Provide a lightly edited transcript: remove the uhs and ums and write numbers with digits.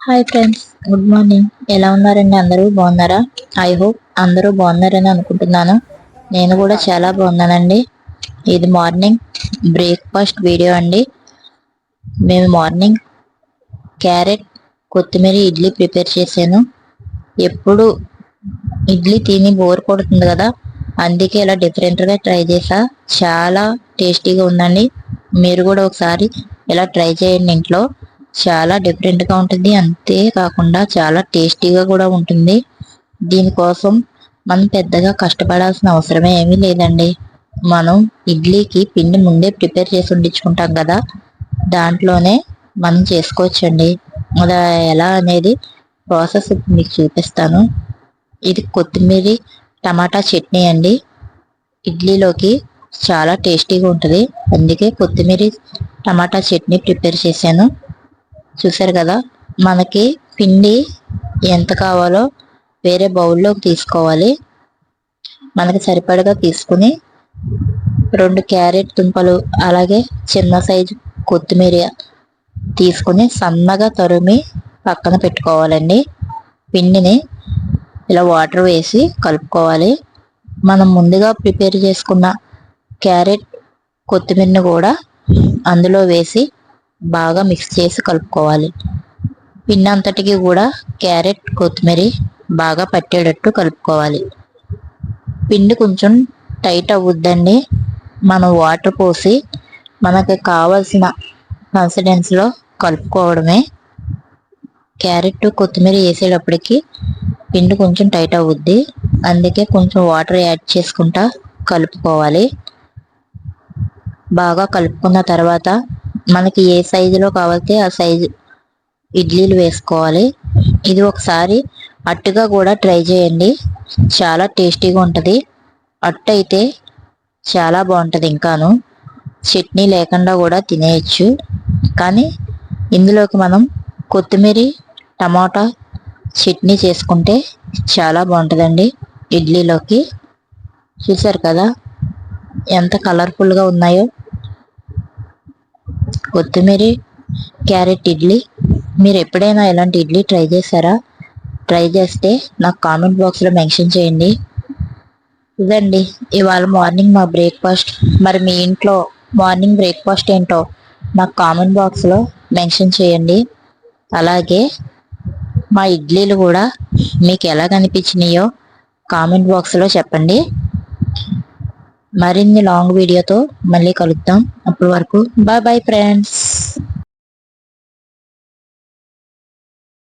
Hi friends, good morning. ఎలా ఉన్నారండి? అందరూ బాగున్నారా? ఐ హోప్ అందరూ బాగున్నారని అనుకుంటున్నాను. నేను కూడా చాలా బాగున్నానండి. ఇది మార్నింగ్ బ్రేక్ఫాస్ట్ వీడియో అండి. మేము మార్నింగ్ క్యారెట్ కొత్తిమీర ఇడ్లీ ప్రిపేర్ చేశాను. ఎప్పుడు ఇడ్లీ తిని బోర్ కొడుతుంది కదా, అందుకే ఇలా డిఫరెంట్గా ట్రై చేసా. చాలా టేస్టీగా ఉందండి. మీరు కూడా ఒకసారి ఇలా ట్రై చేయండి ఇంట్లో. చాలా డిఫరెంట్గా ఉంటుంది, అంతేకాకుండా చాలా టేస్టీగా కూడా ఉంటుంది. దీనికోసం మనం పెద్దగా కష్టపడాల్సిన అవసరమే ఏమీ లేదండి. మనం ఇడ్లీకి పిండి ముందే ప్రిపేర్ చేసి ఉండించుకుంటాం కదా, దాంట్లోనే మనం చేసుకోవచ్చండి. అది ఎలా అనేది ప్రాసెస్ మీకు చూపిస్తాను. ఇది కొత్తిమీర టమాటా చట్నీ అండి. ఇడ్లీలోకి చాలా టేస్టీగా ఉంటుంది, అందుకే కొత్తిమీర టమాటా చట్నీ ప్రిపేర్ చేశాను. చూసారు కదా, మనకి పిండి ఎంత కావాలో వేరే బౌల్లోకి తీసుకోవాలి. మనకి సరిపడగా తీసుకుని 2 క్యారెట్ దుంపలు అలాగే చిన్న సైజు కొత్తిమీర తీసుకుని సన్నగా తరిమి పక్కన పెట్టుకోవాలండి. పిండిని ఇలా వాటర్ వేసి కలుపుకోవాలి. మనం ముందుగా ప్రిపేర్ చేసుకున్న క్యారెట్ కొత్తిమీరని కూడా అందులో వేసి బాగా మిక్స్ చేసి కలుపుకోవాలి. పిండి అంతటికి కూడా క్యారెట్ కొత్తిమీర బాగా పట్టేటట్టు కలుపుకోవాలి. పిండి కొంచెం టైట్ అవ్వద్దండి. మనం వాటర్ పోసి మనకు కావలసిన కన్సిస్టెన్సీలో కలుపుకోవడమే. క్యారెట్ కొత్తిమీర వేసేటప్పటికి పిండి కొంచెం టైట్ అవుద్ది, అందుకే కొంచెం వాటర్ యాడ్ చేసుకుంటా కలుపుకోవాలి. బాగా కలుపుకున్న తర్వాత మనకి ఏ సైజులో కావాలితే ఆ సైజు ఇడ్లీలు వేసుకోవాలి. ఇది ఒకసారి అట్టుగా కూడా ట్రై చేయండి, చాలా టేస్టీగా ఉంటుంది. అట్టు అయితే చాలా బాగుంటుంది. ఇంకాను చట్నీ లేకుండా కూడా తినేయచ్చు, కానీ ఇందులోకి మనం కొత్తిమీర టమాటా చట్నీ చేసుకుంటే చాలా బాగుంటుందండి ఇడ్లీలోకి. చూసారు కదా ఎంత కలర్ఫుల్గా ఉన్నాయో కొత్తిమీర క్యారెట్ ఇడ్లీ. మీరు ఎప్పుడైనా ఇలాంటి ఇడ్లీ ట్రై చేశారా? ట్రై చేస్తే నాకు కామెంట్ బాక్స్లో మెన్షన్ చేయండి. ఇదండి ఇవాళ మార్నింగ్ మా బ్రేక్ఫాస్ట్. మరి మీ ఇంట్లో మార్నింగ్ బ్రేక్ఫాస్ట్ ఏంటో నాకు కామెంట్ బాక్స్లో మెన్షన్ చేయండి. అలాగే మా ఇడ్లీలు కూడా మీకు ఎలా కనిపించినాయో కామెంట్ బాక్స్లో చెప్పండి. మరిన్ని లాంగ్ వీడియోతో మళ్ళీ కలుద్దాం. అప్పటి వరకు బాయ్ బాయ్ ఫ్రెండ్స్.